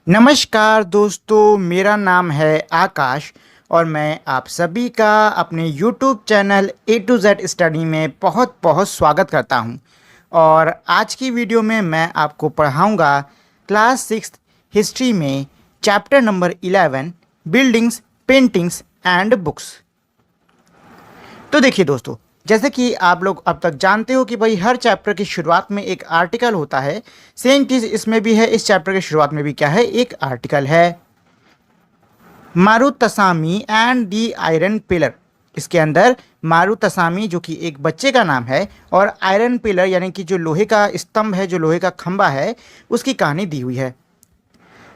नमस्कार दोस्तों, मेरा नाम है आकाश और मैं आप सभी का अपने YouTube channel A to Z study में बहुत बहुत स्वागत करता हूं। और आज की वीडियो में मैं आपको पढ़ाऊंगा क्लास 6 हिस्ट्री में chapter number 11 buildings, paintings and books. तो देखिए दोस्तों, जैसे कि आप लोग अब तक जानते हो कि भाई हर चैप्टर की शुरुआत में एक आर्टिकल होता है। सेम चीज़ इसमें भी है। इस चैप्टर की शुरुआत में भी क्या है, एक आर्टिकल है। मारुतसामी एंड दी आयरन पिलर। इसके अंदर मारुतसामी जो कि एक बच्चे का नाम है और आयरन पिलर यानी कि जो लोहे का स्तंभ है, जो लोहे का खंबा है, उसकी कहानी दी हुई है।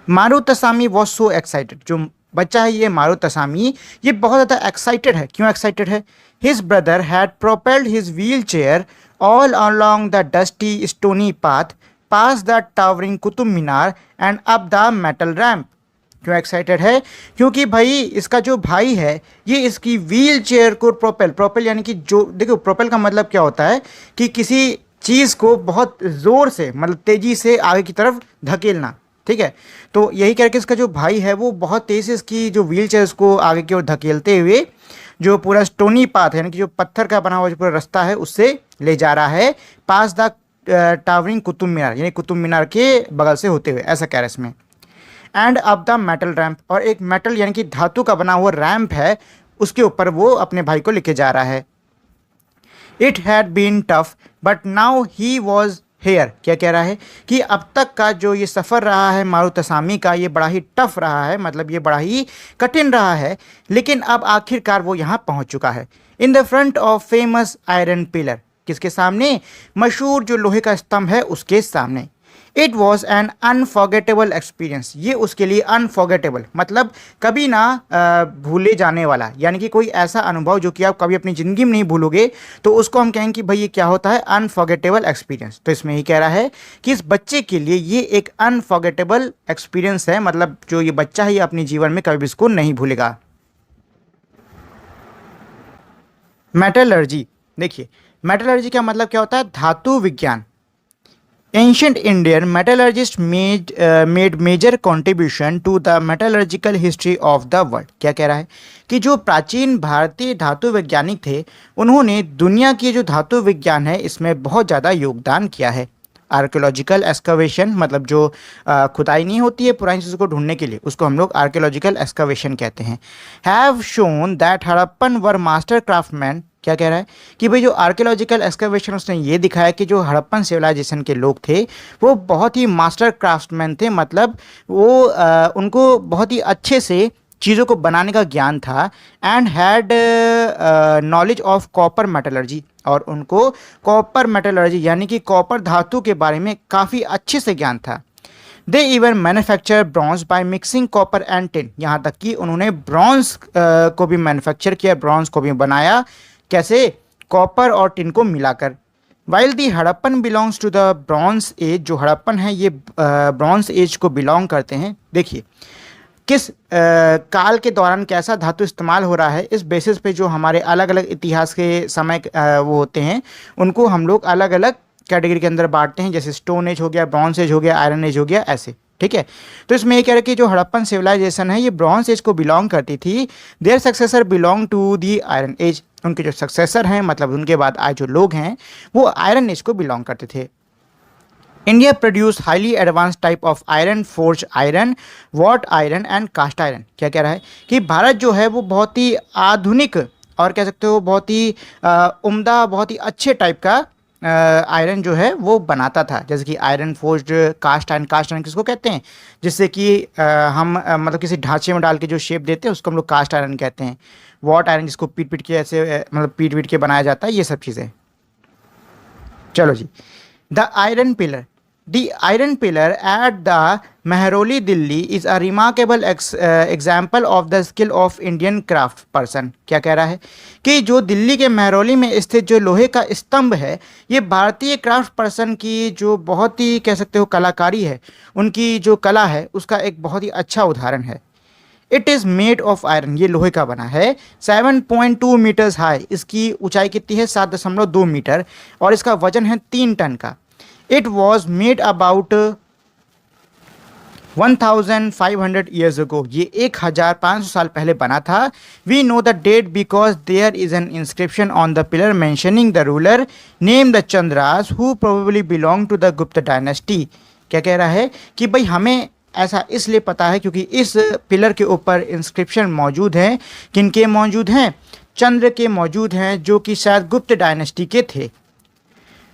मारुतसामी वॉज सो एक्साइटेड। जो बच्चा है ये मारुतसामी, ये बहुत ज़्यादा एक्साइटेड है। क्यों एक्साइटेड है? His brother had propelled his wheel chair all along the dusty stony path pass the towering Qutub Minar and up the metal ramp. क्यों एक्साइटेड है? क्योंकि भाई इसका जो भाई है ये इसकी व्हील चेयर को प्रोपेल यानी कि जो देखो, प्रोपेल का मतलब क्या होता है कि किसी चीज़ को बहुत ज़ोर से, मतलब तेज़ी से आगे की तरफ धकेलना। ठीक है, तो यही करके इसका जो भाई है वो बहुत तेज़ी से इसकी जो व्हील चेयर उसको आगे की ओर धकेलते हुए जो पूरा स्टोनी पाथ है यानी कि जो पत्थर का बना हुआ जो पूरा रास्ता है उससे ले जा रहा है, पास द टावरिंग कुतुब मीनार यानी कुतुब मीनार के बगल से होते हुए, ऐसा कह रहा है इसमें। And up the metal ramp, और एक मेटल यानी कि धातु का बना हुआ रैम्प है, उसके ऊपर वो अपने भाई को लेके जा रहा है। It had been tough but now he was here. क्या कह रहा है कि अब तक का जो ये सफ़र रहा है मारुतसामी का, ये बड़ा ही टफ रहा है, मतलब ये बड़ा ही कठिन रहा है, लेकिन अब आखिरकार वो यहाँ पहुँच चुका है। In the front of famous iron pillar. किसके सामने? मशहूर जो लोहे का स्तंभ है उसके सामने। It was N unforgettable experience. ये उसके लिए अनफॉर्गेटेबल मतलब कभी ना भूले जाने वाला, यानी कि कोई ऐसा अनुभव जो कि आप कभी अपनी ज़िंदगी में नहीं भूलोगे, तो उसको हम कहेंगे कि भाई ये क्या होता है, अनफॉर्गेटेबल एक्सपीरियंस। तो इसमें ही कह रहा है कि इस बच्चे के लिए ये एक अनफॉर्गेटेबल एक्सपीरियंस है, मतलब जो ये बच्चा है ये अपने जीवन में कभी भी इसको नहीं भूलेगा। मेटलर्जी। देखिए, मेटलर्जी का मतलब क्या होता है? धातु विज्ञान। Ancient Indian metallurgists made major contribution to the metallurgical history of the world। क्या कह रहा है कि जो प्राचीन भारतीय धातु वैज्ञानिक थे उन्होंने दुनिया की जो धातु विज्ञान है इसमें बहुत ज़्यादा योगदान किया है। आर्कियोलॉजिकल एक्सकवेशन मतलब जो खुदाई नहीं होती है पुरानी चीज़ों को ढूंढने के लिए, उसको हम लोग आर्कियोलॉजिकल एक्सकवेशन कहते हैं। Have shown that Harappan were master craftsman. क्या कह रहा है कि भाई जो आर्कियोलॉजिकल एक्सकवेशन उसने ये दिखाया कि जो हड़प्पन सिविलाइजेशन के लोग थे वो बहुत ही मास्टर क्राफ्टमैन थे, मतलब वो उनको बहुत ही अच्छे से चीज़ों को बनाने का ज्ञान था। And had knowledge of copper metallurgy, और उनको कॉपर मेटलर्जी यानी कि कॉपर धातु के बारे में काफ़ी अच्छे से ज्ञान था। They even manufacture bronze by mixing copper and tin. यहाँ तक कि उन्होंने ब्रॉन्ज को भी मैन्युफैक्चर किया, ब्रॉन्ज को भी बनाया। कैसे? कॉपर और टिन को मिलाकर। While the Harappan belongs to the bronze age. जो हड़प्पन है ये ब्रॉन्ज एज को बिलोंग करते हैं। देखिए किस काल के दौरान कैसा धातु इस्तेमाल हो रहा है, इस बेसिस पे जो हमारे अलग अलग इतिहास के समय वो होते हैं उनको हम लोग अलग अलग कैटेगरी के अंदर बांटते हैं, जैसे स्टोन एज हो गया, ब्रॉन्ज एज हो गया, आयरन एज हो गया, ऐसे। ठीक है, तो इसमें ये कह रहे हैं कि जो हड़प्पन सिविलाइजेशन है ये ब्रॉन्ज एज को बिलोंग करती थी। Their successor belong to the iron age. उनके जो सक्सेसर हैं मतलब उनके बाद आए जो लोग हैं वो आयरन एज को बिलोंग करते थे। India produce highly advance type of iron, forge iron, wrought iron and cast iron. क्या कह रहा है कि भारत जो है वो बहुत ही आधुनिक और कह सकते हो बहुत ही उम्दा, बहुत ही अच्छे टाइप का आयरन जो है वो बनाता था, जैसे कि iron forged, cast iron. Cast iron किसको कहते हैं? जिससे कि हम मतलब किसी ढांचे में डाल के जो शेप देते हैं उसको हम लोग कास्ट आयरन कहते हैं। वॉट आयरन जिसको पीट पीट के ऐसे मतलब पीट पीट के बनाया जाता है, ये सब चीज़ें। चलो जी, the iron pillar. The iron pillar at the Mehroli, Delhi is a remarkable example of the skill of Indian craft person। क्या कह रहा है कि जो दिल्ली के मेहरौली में स्थित जो लोहे का स्तंभ है ये भारतीय क्राफ्ट पर्सन की जो बहुत ही कह सकते हो कलाकारी है, उनकी जो कला है उसका एक बहुत ही अच्छा उदाहरण है। It is made of iron. ये लोहे का बना है। 7.2 मीटर्स हाई। इसकी ऊंचाई कितनी है? 7.2 मीटर। और इसका वजन है 3 टन का। It was made about 1500 years ago, ये 1500 साल पहले बना था. We know the date because there is an inscription on the pillar mentioning the ruler named the Chandras who probably belonged to the Gupta dynasty. क्या कह रहा है कि भाई हमें ऐसा इसलिए पता है क्योंकि इस पिलर के ऊपर इंस्क्रिप्शन मौजूद हैं. किनके मौजूद हैं? चंद्र के मौजूद हैं, जो कि शायद गुप्त डायनेस्टी के थे.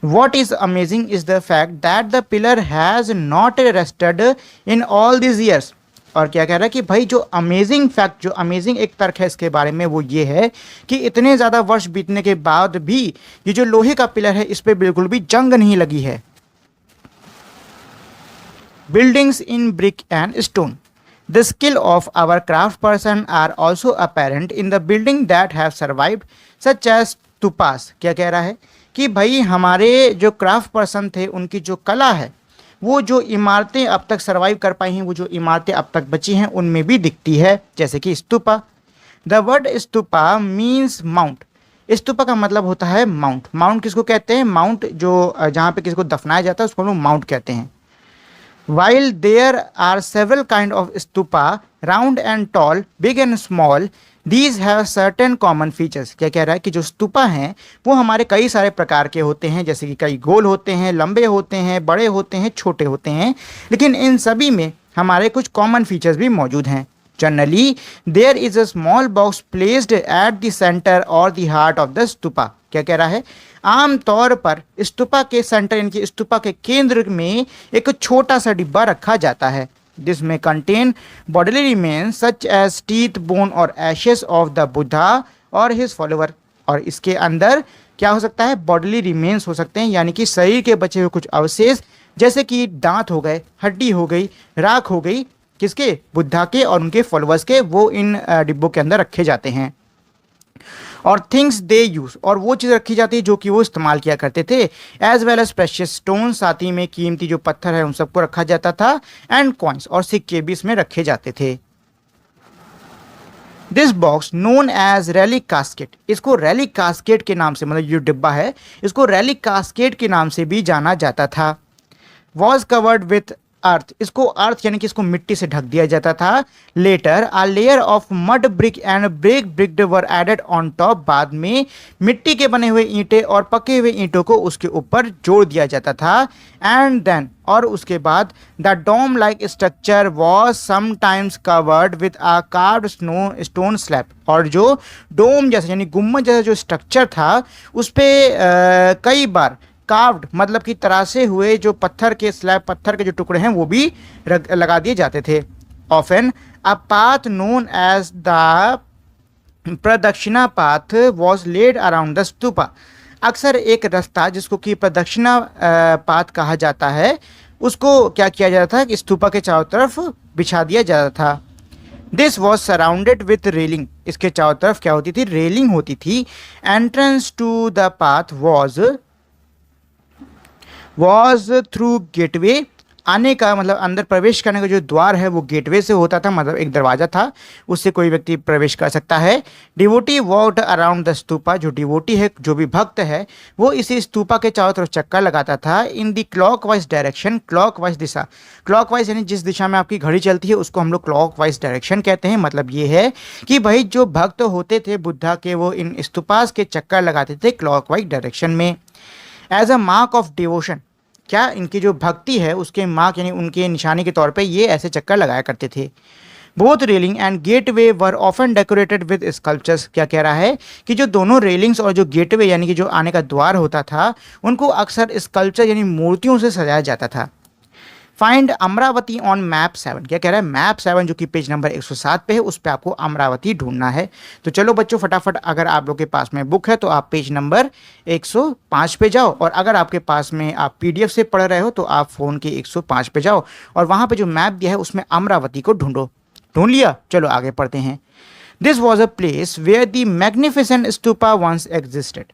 What is amazing is the fact that the pillar has not rested in all these years. और क्या कह रहा है कि भाई जो अमेजिंग फैक्ट, जो अमेजिंग एक तर्क है इसके बारे में, वो ये है कि इतने ज़्यादा वर्ष बीतने के बाद भी ये जो लोहे का पिलर है इस पर बिल्कुल भी जंग नहीं लगी है. Buildings in brick and stone. The skill of our craft person are also apparent in the building that have survived, such as stupas. क्या कह रहा है कि भाई हमारे जो क्राफ्ट पर्सन थे उनकी जो कला है वो जो इमारतें अब तक सर्वाइव कर पाई हैं, वो जो इमारतें अब तक बची हैं उनमें भी दिखती है, जैसे कि stupa. The word stupa means mount. Stupa का मतलब होता है माउंट. माउंट किसको कहते हैं? माउंट जो जहाँ पे किसी को दफनाया जाता है उसको हम लोग माउंट कहते हैं. While there are several kind of stupa, round and tall, big and small, these have certain common features. क्या कह रहा है कि जो स्तूपा हैं वो हमारे कई सारे प्रकार के होते हैं, जैसे कि कई गोल होते हैं, लंबे होते हैं, बड़े होते हैं, छोटे होते हैं, लेकिन इन सभी में हमारे कुछ कॉमन फीचर्स भी मौजूद हैं. Generally, there is a small box placed at the center or the heart of the stupa. क्या कह रहा है? आम तौर पर स्तूपा के सेंटर यानी कि स्तूपा के केंद्र में एक छोटा सा डिब्बा रखा जाता है. दिस में contain bodily remains such as teeth, bone और एशेस ऑफ द बुद्धा और हिज फॉलोवर. और इसके अंदर क्या हो सकता है? बॉडीली रिमेन्स हो सकते हैं, यानी कि शरीर के बचे हुए कुछ अवशेष, जैसे कि दांत हो गए, हड्डी हो गई, राख हो गई, किसके? बुद्धा के और उनके फॉलोअर्स के, वो इन डिब्बों के अंदर रखे जाते हैं. और थिंग्स दे यूज, और वो चीज़ रखी जाती है जो कि वो इस्तेमाल किया करते थे. As well as precious stone, साथ ही में कीमती जो पत्थर है उन सबको रखा जाता था. एंड कॉइन्स, और सिक्के भी इसमें रखे जाते थे. This box known as relic casket, इसको रैलिक कास्केट के नाम से, मतलब जो डिब्बा है इसको रैलिक कास्केट के नाम से भी जाना जाता था. वॉज कवर्ड विथ अर्थ, इसको अर्थ यानी कि इसको मिट्टी से ढक दिया जाता था. Later a layer of mud brick and ब्रेक bricks were added on top, बाद में मिट्टी के बने हुए ईंटें और पके हुए ईंटों को उसके ऊपर जोड़ दिया जाता था. एंड देन, और उसके बाद the dome like structure was sometimes covered with a carved stone slab, और जो डोम जैसा यानी गुम्बद जैसा जो स्ट्रक्चर था उस पर कई बार कार्व्ड मतलब कि तराशे हुए जो पत्थर के स्लैब, पत्थर के जो टुकड़े हैं वो भी लगा दिए जाते थे. Often a path known as the pradakshina path was laid around the stupa, अक्सर एक रास्ता जिसको कि प्रदक्षिणा पाथ कहा जाता है उसको क्या किया जाता था कि स्तूपा के चारों तरफ बिछा दिया जाता था. This was surrounded with railing, इसके चारों तरफ क्या होती थी? रेलिंग होती थी. Entrance to the path was through gateway, आने का मतलब अंदर प्रवेश करने का जो द्वार है वो गेटवे से होता था, मतलब एक दरवाज़ा था, उससे कोई व्यक्ति प्रवेश कर सकता है. Devotee walked around the stupa, जो डिवोटी है, जो भी भक्त है, वो इसी स्तूपा के चारों तरफ चक्कर लगाता था. In the clockwise direction, clockwise Disha, clockwise यानी जिस दिशा में आपकी घड़ी चलती है उसको हम लोग क्लॉकवाइज डायरेक्शन कहते हैं. मतलब ये है कि भाई जो भक्त होते थे बुद्धा के वो इन स्तूपास के चक्कर लगाते थे क्लॉकवाइज डायरेक्शन में. As a mark of devotion, क्या इनकी जो भक्ति है उसके मार्क यानी उनके निशानी के तौर पे ये ऐसे चक्कर लगाया करते थे. Both railing and gateway were often decorated with sculptures, क्या कह रहा है कि जो दोनों रेलिंग्स और जो गेटवे यानी कि जो आने का द्वार होता था उनको अक्सर स्कल्पचर यानी मूर्तियों से सजाया जाता था. फाइंड अमरावती ऑन मैप 7, क्या कह रहा है? मैप 7 जो कि पेज नंबर 107 पे है उस पर आपको अमरावती ढूंढना है. तो चलो बच्चों फटाफट, अगर आप लोग के पास में बुक है तो आप पेज नंबर 105 पे जाओ, और अगर आपके पास में आप PDF से पढ़ रहे हो तो आप फ़ोन के 105 पे जाओ और वहाँ पे जो मैप दिया है उसमें अमरावती को ढूंढो. ढूंढ लिया? चलो आगे पढ़ते हैं. This was a place where the magnificent stupa once existed,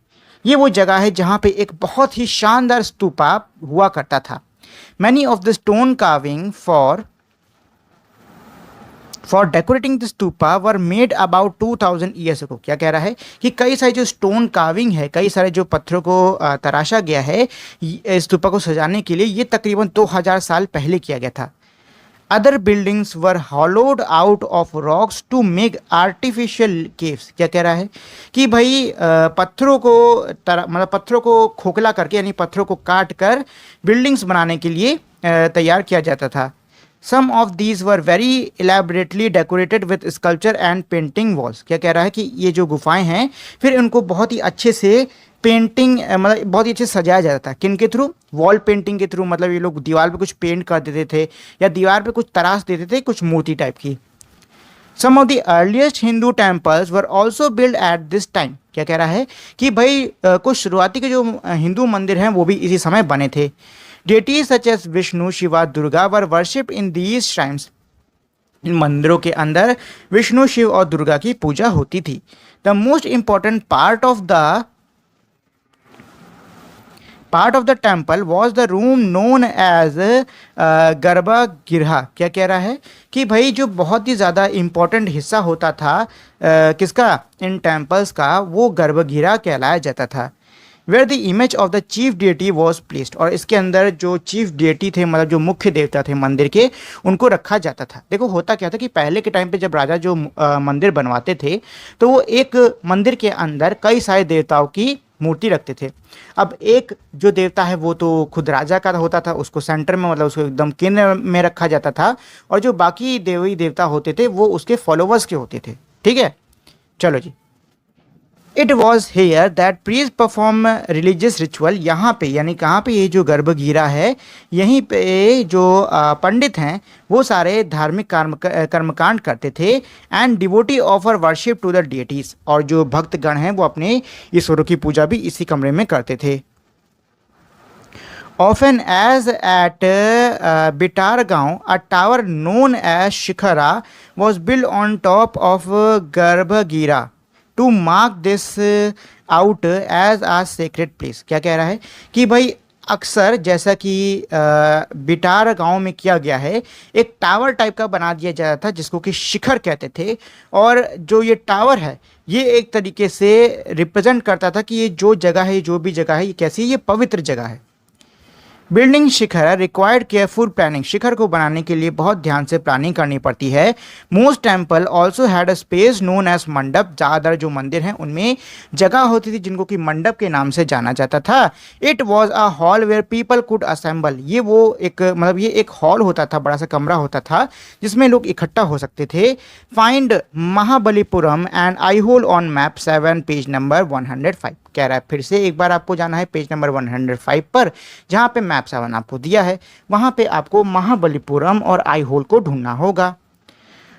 ये वो जगह है जहाँ पे एक बहुत ही शानदार स्तूपा हुआ करता था. Many of the stone carving for decorating the stupa were made about 2000 years ago. क्या कह रहा है कि कई सारे जो स्टोन कार्विंग है, कई सारे जो पत्थरों को तराशा गया है स्तूपा को सजाने के लिए, ये तकरीबन 2000 साल पहले किया गया था. Other buildings were hollowed out of rocks to make artificial caves. क्या कह रहा है कि भाई पत्थरों को मतलब पत्थरों को खोखला करके यानी पत्थरों को काट कर बिल्डिंग्स बनाने के लिए तैयार किया जाता था। Some of these were very elaborately decorated with sculpture and painting walls. क्या कह रहा है कि ये जो गुफाएं हैं फिर उनको बहुत ही अच्छे से पेंटिंग मतलब बहुत ही अच्छे से सजाया जाता था। किन के थ्रू? वॉल पेंटिंग के थ्रू, मतलब ये लोग दीवार पे कुछ पेंट कर देते थे या दीवार पे कुछ तराश देते थे कुछ मूर्ति टाइप की। Some of the earliest Hindu temples were also build at this time. क्या कह रहा है कि भाई कुछ शुरुआती के जो हिंदू मंदिर हैं वो भी इसी समय बने थे। Deities such as Vishnu Shiva Durga were worship in these shrines. इन मंदिरों के अंदर विष्णु शिव और दुर्गा की पूजा होती थी। The most important part of the temple was the room known as garbhagriha. क्या कह रहा है कि भाई जो बहुत ही ज़्यादा इम्पोर्टेंट हिस्सा होता था किसका? इन टेम्पल्स का, वो गर्भगृह कहलाया जाता था। Where the image of the chief deity was placed, और इसके अंदर जो चीफ डेटी थे मतलब जो मुख्य देवता थे मंदिर के, उनको रखा जाता था। देखो होता क्या था कि पहले के टाइम पे जब राजा जो मंदिर बनवाते थे तो वो एक मंदिर के अंदर कई सारे देवताओं की मूर्ति रखते थे। अब एक जो देवता है वो तो खुद राजा का होता था, उसको सेंटर में मतलब उसको एकदम केंद्र में रखा जाता था, और जो बाकी देवी देवता होते थे वो उसके फॉलोवर्स के होते थे। ठीक है, चलो जी। It was here that priest perform religious ritual. यहाँ पे यानी कहाँ पे? ये जो गर्भगृह है यहीं पे जो पंडित हैं वो सारे धार्मिक कर्मकांड करते थे। And devotee offer worship to the deities, और जो भक्तगण हैं वो अपने ईश्वरों की पूजा भी इसी कमरे में करते थे। Often as at Bhitargaon a tower known as shikhara was build on top of garbhagriha to mark this out as a sacred place. क्या कह रहा है कि भाई अक्सर जैसा कि बिटार गांव में किया गया है, एक टावर टाइप का बना दिया जाता था जिसको कि शिखर कहते थे, और जो ये टावर है ये एक तरीके से रिप्रेजेंट करता था कि ये जो जगह है, जो भी जगह है, ये कैसी है? ये पवित्र जगह है। बिल्डिंग शिखर रिक्वायर्ड केयरफुल प्लानिंग। शिखर को बनाने के लिए बहुत ध्यान से प्लानिंग करनी पड़ती है। Most temple also had a space known as mandap. ज़्यादातर जो मंदिर हैं उनमें जगह होती थी जिनको कि मंडप के नाम से जाना जाता था। It was a hall where people could assemble. ये वो एक मतलब ये एक हॉल होता था, बड़ा सा कमरा होता था जिसमें लोग इकट्ठा हो सकते थे। Find Mahabalipuram and Aihole on map 7 page number 105। कह रहा है फिर से एक बार आपको जाना है पेज नंबर 105 पर, जहाँ पे मैप 7 आपको दिया है, वहाँ पे आपको महाबलीपुरम और आईहोल को ढूंढना होगा।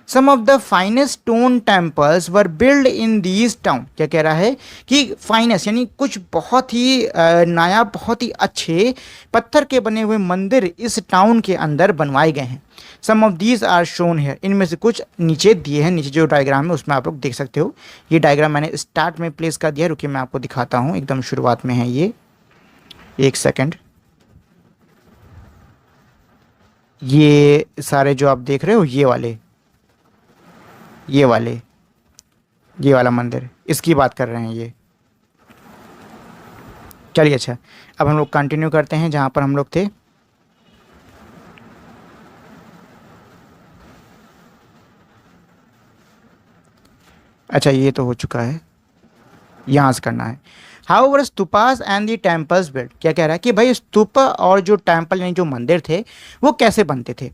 Some of the finest stone temples were build in these town. क्या कह रहा है कि फाइनेस्ट यानी कुछ बहुत ही नायाब, बहुत ही अच्छे पत्थर के बने हुए मंदिर इस टाउन के अंदर बनवाए गए हैं। Some of these are shown here. इनमें से कुछ नीचे दिए हैं, नीचे जो डायग्राम है उसमें आप लोग देख सकते हो। ये डायग्राम मैंने स्टार्ट में प्लेस कर दिया, रुकिए मैं आपको दिखाता हूँ, एकदम शुरुआत में है ये, एक सेकेंड। ये सारे जो आप देख रहे हो ये वाला मंदिर, इसकी बात कर रहे हैं ये। चलिए अच्छा, अब हम लोग कंटिन्यू करते हैं जहाँ पर हम लोग थे। अच्छा ये तो हो चुका है, यहाँ से करना है। However stupas and the temples build. क्या कह रहा है कि भाई स्तूप और जो टेम्पल यानी जो मंदिर थे वो कैसे बनते थे।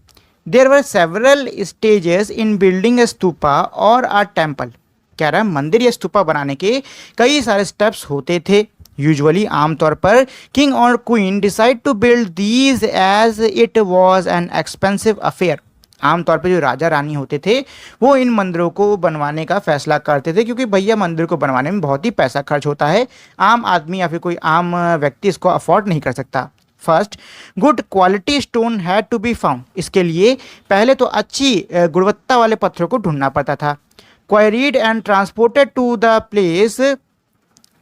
There were several stages in building a stupa or a temple. कह रहा है मंदिर या स्तूपा बनाने के कई सारे स्टेप्स होते थे। यूजुअली आमतौर पर किंग और queen decide to build these as it was an expensive affair. आमतौर पे जो राजा रानी होते थे वो इन मंदिरों को बनवाने का फैसला करते थे, क्योंकि भैया मंदिर को बनवाने में बहुत ही पैसा खर्च होता है, आम आदमी या फिर कोई आम व्यक्ति इसको अफोर्ड नहीं कर सकता। First, good quality stone had to be found. इसके लिए पहले तो अच्छी गुणवत्ता वाले पत्थरों को ढूंढना पड़ता था। Quarried and transported to the place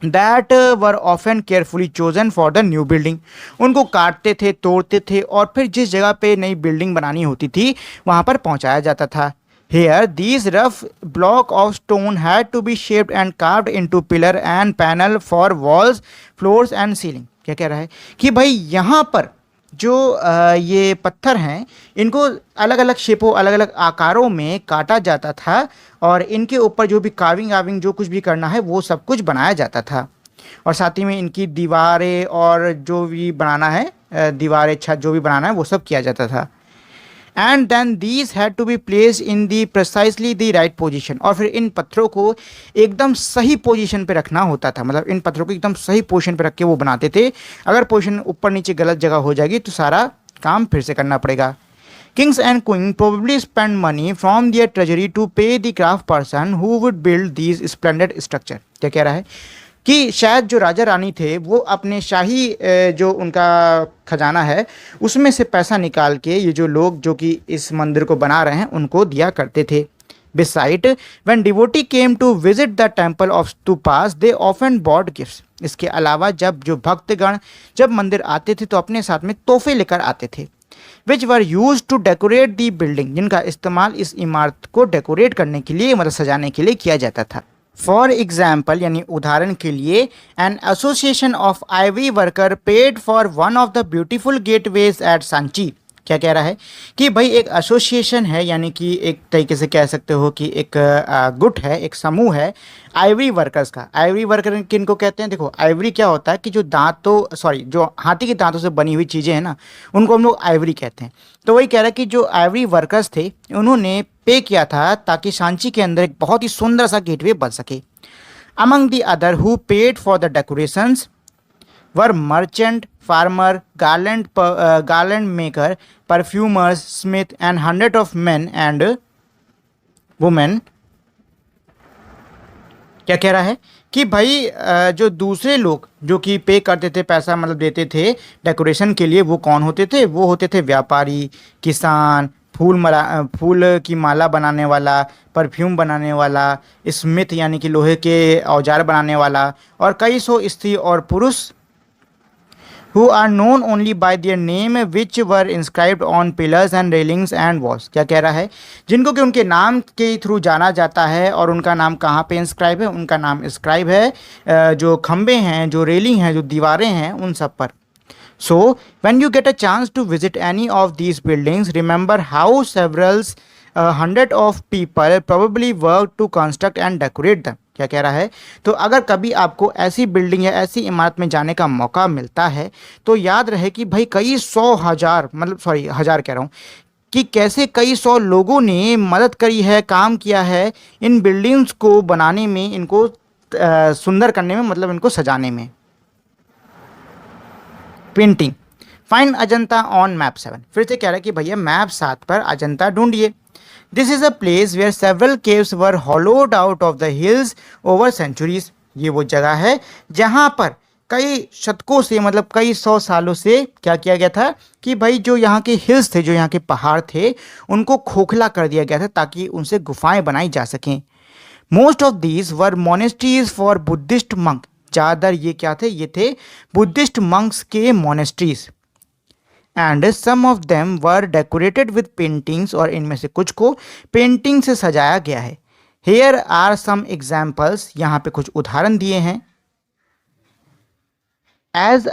that were often carefully chosen for the new building. उनको काटते थे, तोड़ते थे और फिर जिस जगह पे नई बिल्डिंग बनानी होती थी वहाँ पर पहुँचाया जाता था। Here, these rough block of stone had to be shaped and carved into pillar and panel for walls, floors and ceiling. क्या कह रहा है कि भाई यहाँ पर जो ये पत्थर हैं इनको अलग अलग शेपों अलग अलग आकारों में काटा जाता था और इनके ऊपर जो भी कार्विंग आविंग जो कुछ भी करना है वो सब कुछ बनाया जाता था। और साथ ही में इनकी दीवारें और जो भी बनाना है दीवारें छत जो भी बनाना है वो सब किया जाता था। And then these had to be place in the precisely the right position, और फिर इन पत्थरों को एकदम सही पोजीशन पे रखना होता था। मतलब इन पत्थरों को एकदम सही पोजीशन पे रख के वो बनाते थे। अगर पोजीशन ऊपर नीचे गलत जगह हो जाएगी तो सारा काम फिर से करना पड़ेगा। Kings and queen probably spent money from their treasury to pay the craft person who would build these splendid structure। क्या कह रहा है कि शायद जो राजा रानी थे वो अपने शाही जो उनका खजाना है उसमें से पैसा निकाल के ये जो लोग जो कि इस मंदिर को बना रहे हैं उनको दिया करते थे। Beside, when devotee came to visit the temple of stupas, they often bought gifts। इसके अलावा जब जो भक्तगण जब मंदिर आते थे तो अपने साथ में तोहफे लेकर आते थे। Which were used to decorate the building, जिनका इस्तेमाल इस इमारत को डेकोरेट करने के लिए मतलब सजाने के लिए किया जाता था। फॉर एग्जाम्पल यानी उदाहरण के लिए, an association of ivory worker paid for one of the beautiful gateways at Sanchi. क्या कह रहा है कि भाई एक एसोसिएशन है यानी कि एक तरीके से कह सकते हो कि एक गुट है, एक समूह है आइवरी वर्कर्स का। आइवरी वर्कर किनको कहते हैं? देखो आइवरी क्या होता है कि जो जो हाथी के दांतों से बनी हुई चीज़ें हैं ना उनको हम लोग आइवरी कहते हैं। तो वही कह रहा है कि जो आइवरी वर्कर्स थे उन्होंने पे किया था ताकि सांची के अंदर एक बहुत ही सुंदर सा गेटवे बन सके। Among the other who paid for the decorations were merchant, farmer, garland maker, perfumers, smith and hundred of men and women। क्या कह रहा है कि भाई जो दूसरे लोग जो कि पे करते थे पैसा मतलब देते थे डेकोरेशन के लिए वो कौन होते थे? वो होते थे व्यापारी, किसान, फूल की माला बनाने वाला, परफ्यूम बनाने वाला, स्मिथ यानी कि लोहे के औजार बनाने वाला, और कई सौ स्त्री और पुरुष who are known only by their name which were inscribed on pillars and railings and walls। क्या कह रहा है? जिनको कि उनके नाम के थ्रू जाना जाता है और उनका नाम कहाँ पे इंस्क्राइब है? उनका नाम इंस्क्राइब है जो खंबे हैं, जो रेलिंग हैं, जो दीवारें हैं, उन सब पर। So when you get a chance to visit any of these buildings, remember how several hundred of people probably worked to construct and decorate them। क्या कह रहा है? तो अगर कभी आपको ऐसी बिल्डिंग या ऐसी इमारत में जाने का मौका मिलता है तो याद रहे कि भाई कई सौ हजार मतलब हजार कह रहा हूँ कि कैसे कई सौ लोगों ने मदद करी है, काम किया है इन बिल्डिंग्स को बनाने में, इनको सुंदर करने में, मतलब इनको सजाने में। Painting, find Ajanta on map 7। फिर से कह रहा है कि भैया मैप 7 पर अजंता ढूंढिए। This is a place where several caves were hollowed out of the hills over centuries. ये वो जगह है जहाँ पर कई शतकों से मतलब कई सौ सालों से क्या किया गया था कि भाई जो यहाँ के हिल्स थे, जो यहाँ के पहाड़ थे, उनको खोखला कर दिया गया था ताकि उनसे गुफाएं बनाई जा सकें। Most of these were monasteries for Buddhist monk. ज़्यादातर ये क्या थे? ये थे बुद्धिस्ट मंक्स के monasteries. And some of them were decorated with paintings, और इनमें से कुछ को पेंटिंग से सजाया गया है। हेयर आर सम एग्जाम्पल्स, यहाँ पे कुछ उदाहरण दिए हैं। As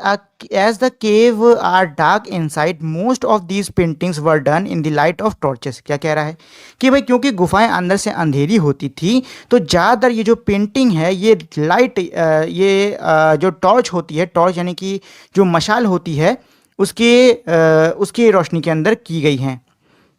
the cave are dark inside, most of these paintings were done in the light of torches। क्या कह रहा है कि भाई क्योंकि गुफाएं अंदर से अंधेरी होती थी तो ज़्यादातर ये जो पेंटिंग है ये लाइट जो टॉर्च होती है, टॉर्च यानी कि जो मशाल होती है उसकी रोशनी के अंदर की गई हैं।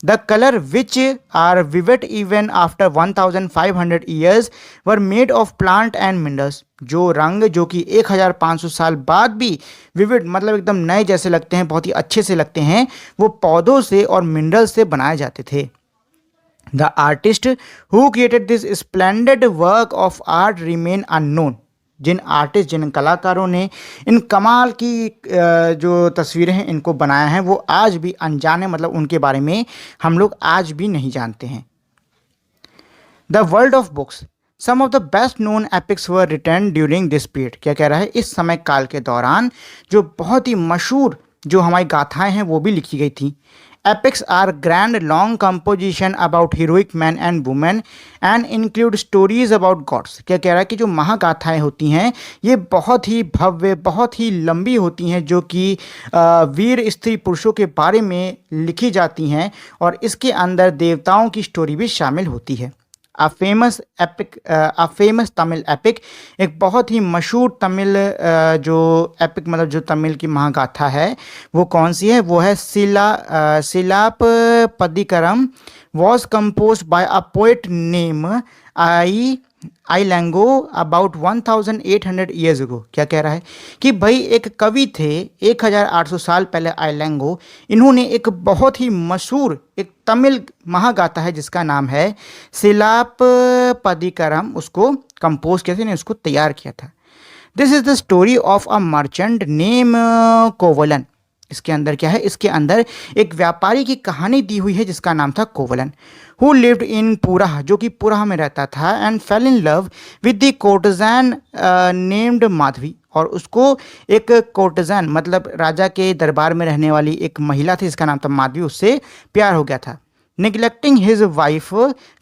The color which are vivid even after 1500 years were made of plant and minerals। जो रंग जो कि 1500 साल बाद भी विविड मतलब एकदम नए जैसे लगते हैं, बहुत ही अच्छे से लगते हैं, वो पौधों से और मिनरल से बनाए जाते थे। The artist who created this splendid work of art remain unknown। जिन कलाकारों ने इन कमाल की जो तस्वीरें हैं इनको बनाया है वो आज भी अनजाने, मतलब उनके बारे में हम लोग आज भी नहीं जानते हैं। The world of books, some of the best known epics were written during this period. क्या कह रहा है? इस समय काल के दौरान जो बहुत ही मशहूर जो हमारी गाथाएं हैं वो भी लिखी गई थी। Epics are grand, long composition about heroic men and women and include stories about gods. क्या कह रहा है कि जो महागाथाएं होती हैं ये बहुत ही भव्य, बहुत ही लंबी होती हैं, जो कि वीर स्त्री पुरुषों के बारे में लिखी जाती हैं और इसके अंदर देवताओं की स्टोरी भी शामिल होती है। अ फेमस तमिल एपिक, एक बहुत ही मशहूर तमिल जो एपिक मतलब जो तमिल की महागाथा है वो कौन सी है? वो है Silappadikaram, was compose by a poet name Ilango about 1800 years ago. क्या कह रहा है कि भाई एक कवि थे 1800 साल पहले आईलैंगो, इन्होंने एक बहुत ही मशहूर एक तमिल महागाथा है जिसका नाम है सिलापदिकरम, उसको कंपोज किया था, ने उसको तैयार किया था। This is the story of a merchant name कोवलन। इसके अंदर क्या है? इसके अंदर एक व्यापारी की कहानी दी हुई है जिसका नाम था कोवलन, हु लिव्ड इन पुराह, जो कि पुराह में रहता था, and fell in love with the courtesan named Madhavi, और उसको एक कोर्टजान मतलब राजा के दरबार में रहने वाली एक महिला थी जिसका नाम था माधवी, उससे प्यार हो गया था। Neglecting his wife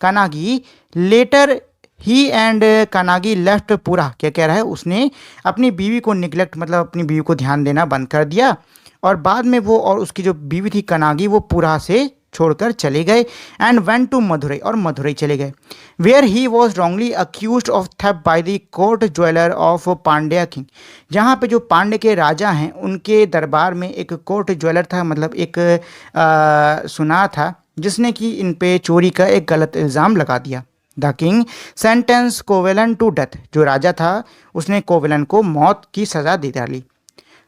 Kannagi, later he and Kannagi left Puhar. क्या कह रहा है? उसने अपनी बीवी को निगलेक्ट मतलब अपनी बीवी को ध्यान देना बंद कर दिया और बाद में वो और उसकी जो बीवी थी कनागी वो पुरा से छोड़कर चले गए, एंड वेंट टू मदुरई, और मदुरई चले गए, where he was wrongly accuse of theft by the court jeweller of Pandya king. जहाँ पे जो पांड्य के राजा हैं उनके दरबार में एक कोर्ट ज्वेलर था, मतलब एक सुनार था जिसने कि इन पे चोरी का एक गलत इल्ज़ाम लगा दिया। The king sentence Kovalan to death, जो राजा था उसने कोवेलन को मौत की सज़ा दे डाली।